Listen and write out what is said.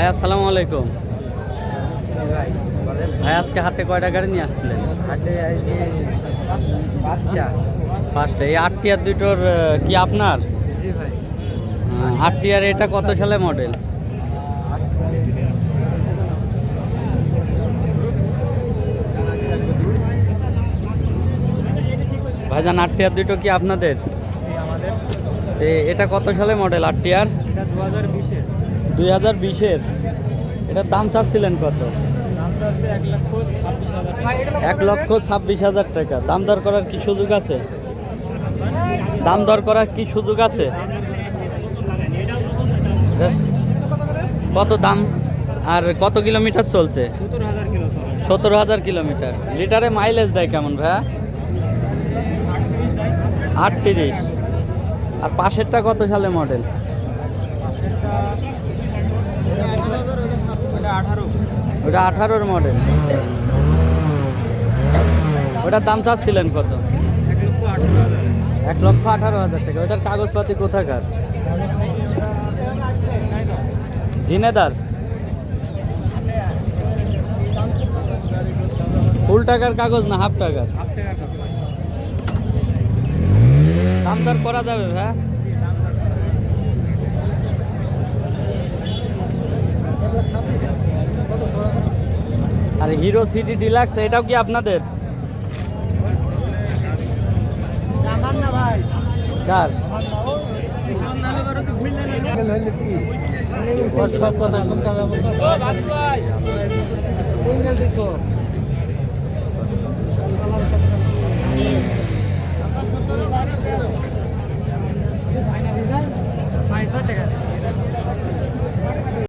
ভাই আসসালামু আলাইকুম। ভাই আজকে হাতে কয়টা গাড়ি নিয়ে আসছিলেন? হাটে আজকে পাঁচটা। ফার্স্টে এই আরটিআর দুটোর কি আপনার? জি ভাই। আরটিআর এটা কত সালে মডেল? ভাইজান আরটিআর দুটো কি আপনাদের? আমাদের এটা কত সালে মডেল আরটিআর? এটা 2020-এর। 2020-এর। এটার দাম চাচ্ছিলেন কত? দামটা আছে 1,26,000 টাকা। 1,26,000 টাকা। দাম দর করার কি সুযোগ আছে? দাম দর করার কি সুযোগ আছে? কত দাম আর কত কিলোমিটার চলছে? 17,000 কিলো চলে। 17,000 কিলোমিটার। লিটারে মাইলেজ দেয় কেমন ভাইয়া? 38। আর পাশেরটা কত সালে মডেল? ওটা 18-র মডেল। ওটার দাম চাচ্ছিলেন কত? 1,18,000 টাকা। ওটার কাগজপাতি কোথাকার? ঝিনেদার। ফুল টাকার কাগজ না হাফ টাকার? দাম দর করা যাবে ভাই? আর হিরো সিটি ডিলাক্স এটাও কি আপনাদের? কার? সব কথা শুনতে হবে।